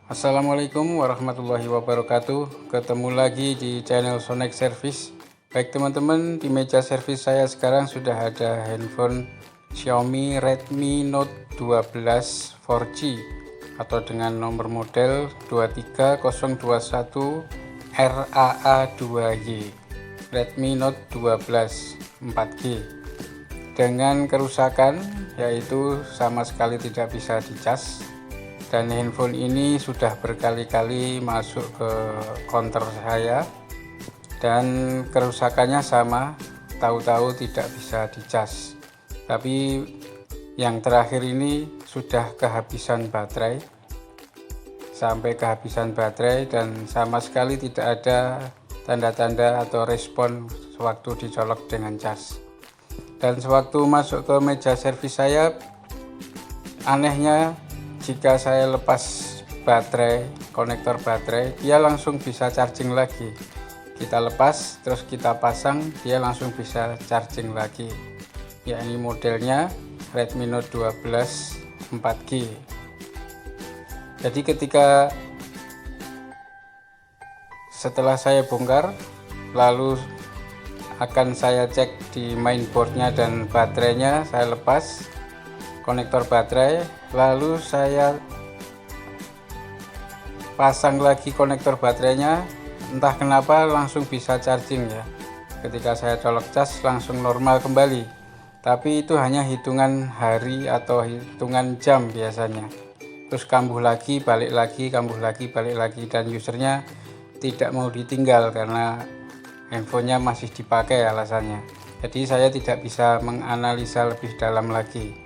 Assalamualaikum warahmatullahi wabarakatuh. Ketemu lagi di channel Sonex Service. Baik teman-teman, di meja servis saya sekarang sudah ada handphone Xiaomi Redmi Note 12 4G atau dengan nomor model 23021 RAA2Y. Redmi Note 12 4G dengan kerusakan yaitu sama sekali tidak bisa dicas. Dan handphone ini sudah berkali-kali masuk ke counter saya dan kerusakannya sama, tahu-tahu tidak bisa dicas. Tapi yang terakhir ini sudah kehabisan baterai, sampai kehabisan baterai dan sama sekali tidak ada tanda-tanda atau respon sewaktu dicolok dengan cas. Dan sewaktu masuk ke meja servis saya, anehnya jika saya lepas baterai, konektor baterai, dia langsung bisa charging lagi. Kita lepas, terus kita pasang, dia langsung bisa charging lagi. Ya, ini modelnya Redmi Note 12 4G. Jadi ketika setelah saya bongkar, lalu akan saya cek di mainboardnya dan baterainya, saya lepas konektor baterai, lalu saya pasang lagi konektor baterainya. Entah kenapa langsung bisa charging ya. Ketika saya colok cas langsung normal kembali, tapi itu hanya hitungan hari atau hitungan jam biasanya. Terus kambuh lagi, balik lagi, kambuh lagi, balik lagi, dan usernya tidak mau ditinggal karena handphonenya masih dipakai alasannya. Jadi saya tidak bisa menganalisa lebih dalam lagi.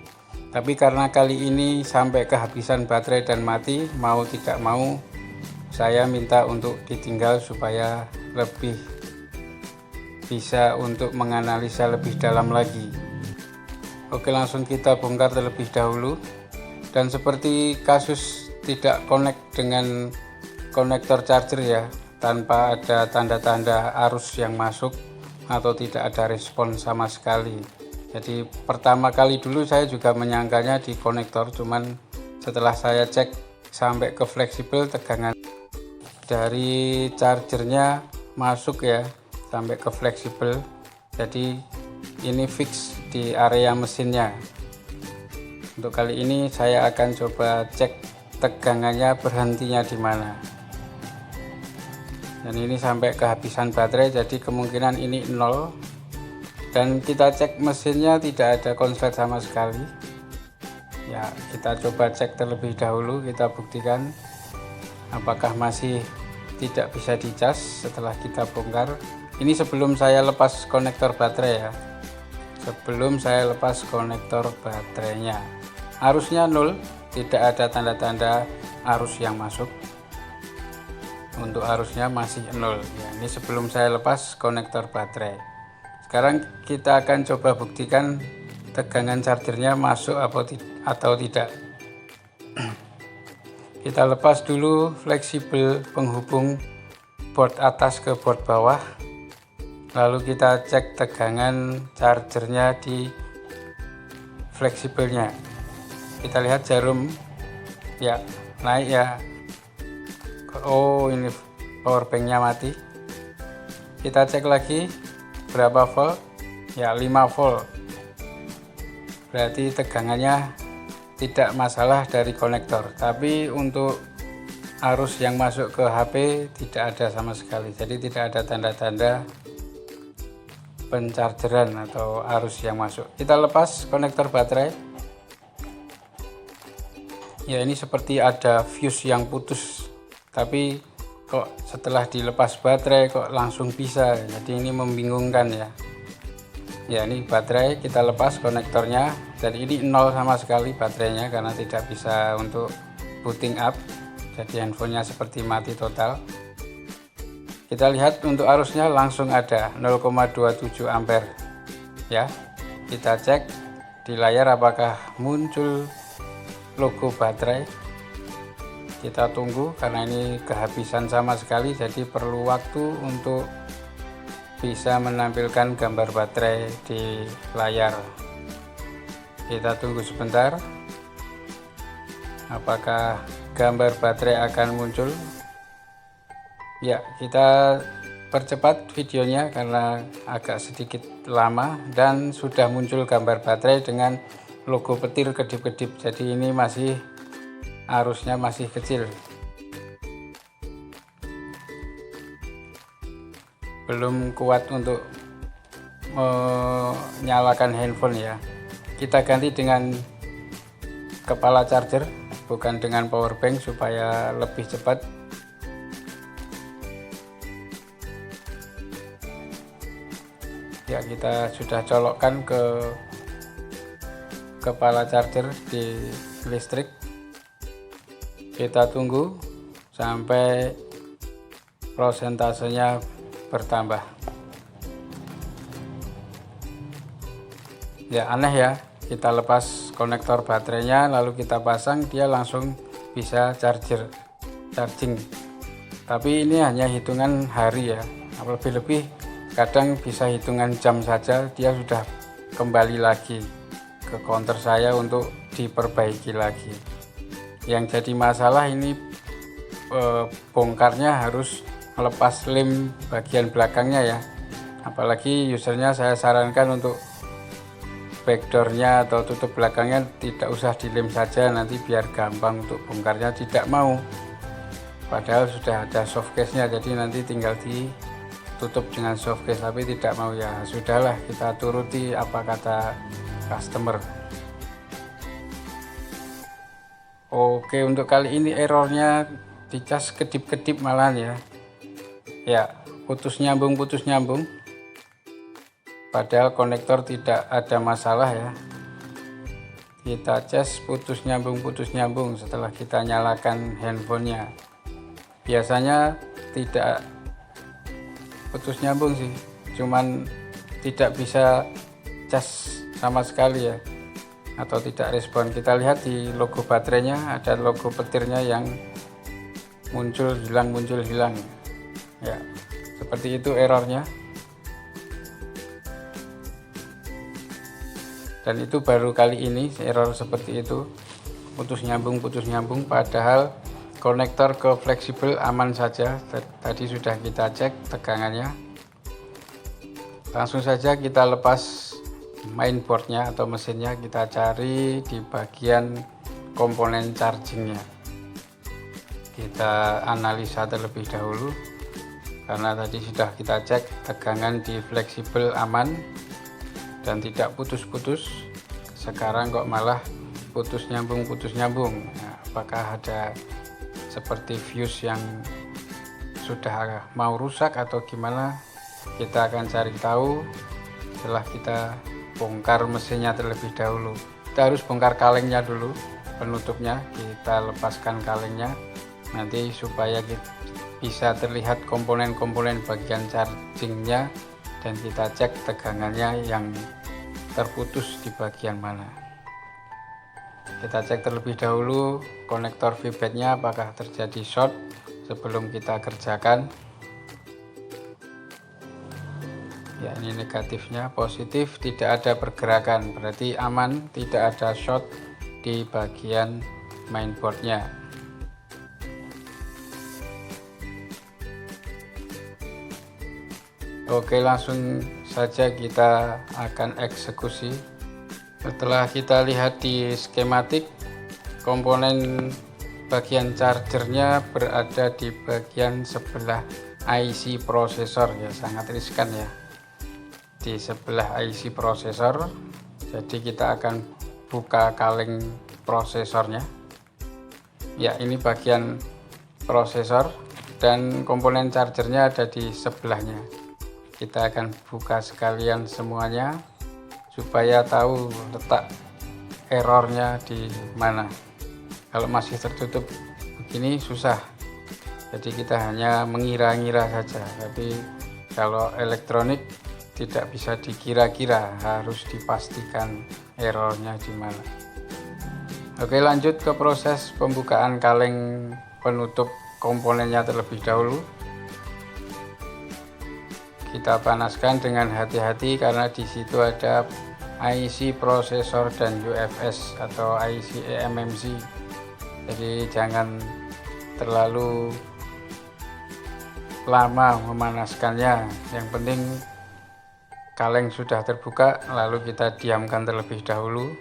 Tapi karena kali ini sampai kehabisan baterai dan mati, mau tidak mau saya minta untuk ditinggal supaya lebih bisa untuk menganalisa lebih dalam lagi. Oke, langsung kita bongkar terlebih dahulu. Dan seperti kasus tidak connect dengan konektor charger ya, tanpa ada tanda-tanda arus yang masuk atau tidak ada respon sama sekali. Jadi pertama kali dulu saya juga menyangkanya di konektor, cuman setelah saya cek sampai ke fleksibel, tegangan dari chargernya masuk ya sampai ke fleksibel. Jadi ini fix di area mesinnya. Untuk kali ini saya akan coba cek tegangannya berhentinya di mana. Dan ini sampai kehabisan baterai, jadi kemungkinan ini 0. Dan kita cek mesinnya tidak ada konslet sama sekali ya. Kita coba cek terlebih dahulu, kita buktikan apakah masih tidak bisa dicas setelah kita bongkar. Ini sebelum saya lepas konektor baterai ya, sebelum saya lepas konektor baterainya. Arusnya 0, tidak ada tanda-tanda arus yang masuk. Untuk arusnya masih 0 ya. Ini sebelum saya lepas konektor baterai. Sekarang kita akan coba buktikan tegangan chargernya masuk atau tidak. Kita lepas dulu fleksibel penghubung board atas ke board bawah, lalu kita cek tegangan chargernya di fleksibelnya. Kita lihat jarum ya, naik ya. Oh, ini power banknya mati. Kita cek lagi berapa volt ya, 5 volt. Berarti tegangannya tidak masalah dari konektor, tapi untuk arus yang masuk ke HP tidak ada sama sekali. Jadi tidak ada tanda-tanda penchargeran atau arus yang masuk. Kita lepas konektor baterai ya, ini seperti ada fuse yang putus, tapi kok setelah dilepas baterai kok langsung bisa. Jadi ini membingungkan ya. Ya, ini baterai kita lepas konektornya, dan ini 0 sama sekali baterainya karena tidak bisa untuk booting up. Jadi handphonenya seperti mati total. Kita lihat untuk arusnya langsung ada 0,27 ampere ya. Kita cek di layar apakah muncul logo baterai. Kita tunggu karena ini kehabisan sama sekali, jadi perlu waktu untuk bisa menampilkan gambar baterai di layar. Kita tunggu sebentar apakah gambar baterai akan muncul. Ya, kita percepat videonya karena agak sedikit lama, dan sudah muncul gambar baterai dengan logo petir kedip-kedip. Jadi ini masih arusnya masih kecil, belum kuat untuk menyalakan handphone ya. Kita ganti dengan kepala charger, bukan dengan power bank, supaya lebih cepat. Ya, kita sudah colokkan ke kepala charger di listrik. Kita tunggu sampai prosentasenya bertambah. Ya, aneh ya, kita lepas konektor baterainya lalu kita pasang, dia langsung bisa charging. Tapi ini hanya hitungan hari ya, lebih-lebih kadang bisa hitungan jam saja dia sudah kembali lagi ke counter saya untuk diperbaiki lagi. Yang jadi masalah ini bongkarnya harus melepas lem bagian belakangnya ya, apalagi usernya saya sarankan untuk backdoornya atau tutup belakangnya tidak usah dilem saja, nanti biar gampang untuk bongkarnya. Tidak mau, padahal sudah ada soft case nya, jadi nanti tinggal ditutup dengan soft case, tapi tidak mau. Ya sudahlah, kita turuti apa kata customer. Oke, untuk kali ini errornya di cas kedip-kedip malahan ya. Ya, putus nyambung, padahal konektor tidak ada masalah ya. Kita cas putus nyambung setelah kita nyalakan handphonenya. Biasanya tidak putus nyambung sih, cuman tidak bisa cas sama sekali ya, atau tidak respon. Kita lihat di logo baterainya ada logo petirnya yang muncul hilang ya, seperti itu errornya. Dan itu baru kali ini error seperti itu, putus nyambung, padahal konektor ke fleksibel aman saja. Tadi sudah kita cek tegangannya. Langsung saja kita lepas mainboardnya atau mesinnya, kita cari di bagian komponen chargingnya. Kita analisa terlebih dahulu, karena tadi sudah kita cek tegangan di fleksibel aman dan tidak putus-putus. Sekarang kok malah putus nyambung. Nah, apakah ada seperti fuse yang sudah mau rusak atau gimana? Kita akan cari tahu setelah kita bongkar mesinnya terlebih dahulu. Kita harus bongkar kalengnya dulu, penutupnya kita lepaskan kalengnya nanti supaya bisa terlihat komponen-komponen bagian chargingnya, dan kita cek tegangannya yang terputus di bagian mana. Kita cek terlebih dahulu konektor VBAT-nya apakah terjadi short sebelum kita kerjakan. Ya, ini negatifnya. Positif tidak ada pergerakan, berarti aman, tidak ada short di bagian mainboardnya. Oke, langsung saja kita akan eksekusi. Setelah kita lihat di skematik, komponen bagian chargernya berada di bagian sebelah IC prosesor ya, sangat riskan ya, di sebelah IC prosesor. Jadi kita akan buka kaleng prosesornya. Ya, ini bagian prosesor dan komponen chargernya ada di sebelahnya. Kita akan buka sekalian semuanya supaya tahu letak errornya di mana. Kalau masih tertutup begini susah, jadi kita hanya mengira-ngira saja. Tapi kalau elektronik tidak bisa dikira-kira, harus dipastikan errornya di mana. Oke, lanjut ke proses pembukaan kaleng penutup komponennya terlebih dahulu. Kita panaskan dengan hati-hati karena di situ ada IC prosesor dan UFS atau IC eMMC. Jadi jangan terlalu lama memanaskannya. Yang penting kaleng sudah terbuka, lalu kita diamkan terlebih dahulu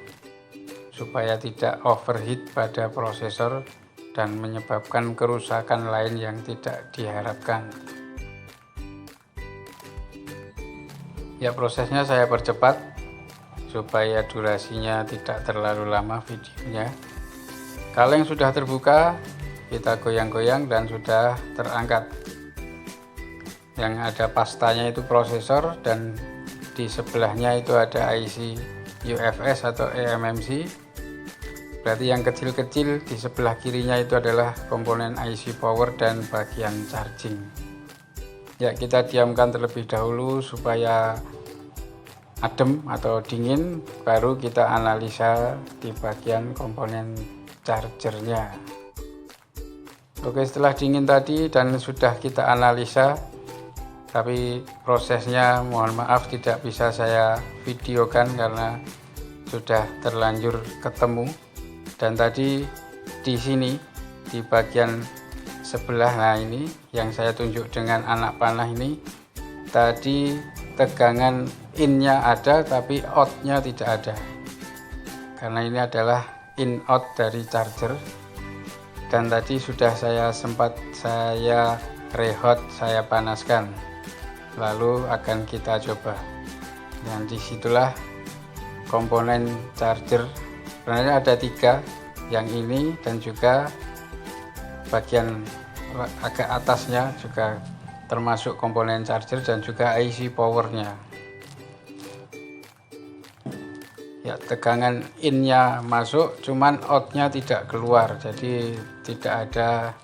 supaya tidak overheat pada prosesor dan menyebabkan kerusakan lain yang tidak diharapkan. Ya, prosesnya saya percepat supaya durasinya tidak terlalu lama videonya. Kaleng sudah terbuka, kita goyang-goyang dan sudah terangkat. Yang ada pastanya itu prosesor, dan di sebelahnya itu ada IC UFS atau eMMC. Berarti yang kecil-kecil di sebelah kirinya itu adalah komponen IC power dan bagian charging. Ya, kita diamkan terlebih dahulu supaya adem atau dingin, baru kita analisa di bagian komponen chargernya. Oke, setelah dingin tadi dan sudah kita analisa, tapi prosesnya mohon maaf tidak bisa saya videokan karena sudah terlanjur ketemu. Dan tadi di sini di bagian sebelah, nah ini yang saya tunjuk dengan anak panah ini, tadi tegangan in-nya ada tapi out-nya tidak ada, karena ini adalah in out dari charger. Dan tadi sudah saya rehot, saya panaskan, lalu akan kita coba. Dan disitulah komponen charger, sebenarnya ada 3, yang ini dan juga bagian agak atasnya juga termasuk komponen charger dan juga IC powernya. Ya, tegangan in-nya masuk, cuman out-nya tidak keluar, jadi tidak ada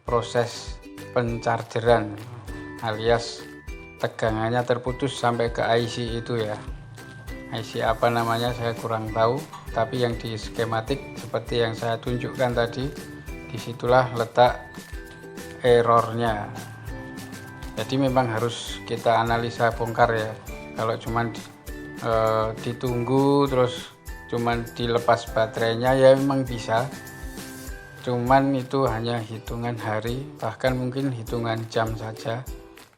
proses penchargeran, alias tegangannya terputus sampai ke IC itu ya. IC apa namanya saya kurang tahu, tapi yang di skematik seperti yang saya tunjukkan tadi, disitulah letak errornya. Jadi memang harus kita analisa bongkar ya. Kalau cuman ditunggu terus cuman dilepas baterainya ya memang bisa, cuman itu hanya hitungan hari, bahkan mungkin hitungan jam saja,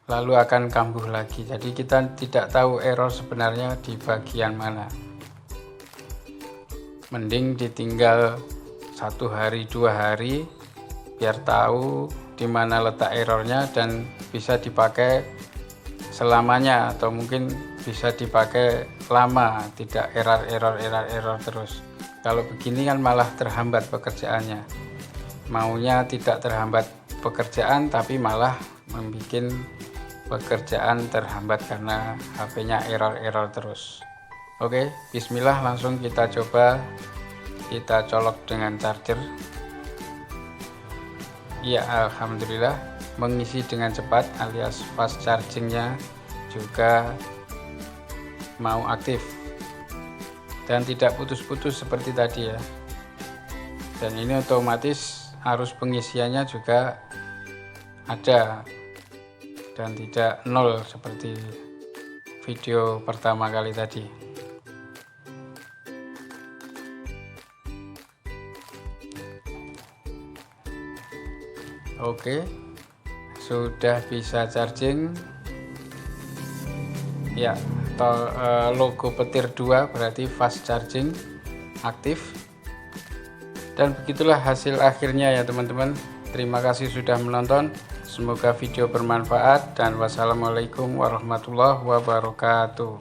lalu akan kambuh lagi. Jadi kita tidak tahu error sebenarnya di bagian mana. Mending ditinggal 1 hari 2 hari biar tahu di mana letak errornya dan bisa dipakai selamanya, atau mungkin bisa dipakai lama, tidak error terus. Kalau begini kan malah terhambat pekerjaannya. Maunya tidak terhambat pekerjaan tapi malah membuat pekerjaan terhambat karena HP-nya error terus. Oke, bismillah, langsung kita coba. Kita colok dengan charger. Ya, alhamdulillah mengisi dengan cepat, alias fast chargingnya juga mau aktif dan tidak putus-putus seperti tadi ya. Dan ini otomatis arus pengisiannya juga ada dan tidak nol seperti video pertama kali tadi. Oke, sudah bisa charging ya. Logo petir 2 berarti fast charging aktif. Dan begitulah hasil akhirnya ya teman-teman. Terima kasih sudah menonton, semoga video bermanfaat, dan wassalamualaikum warahmatullahi wabarakatuh.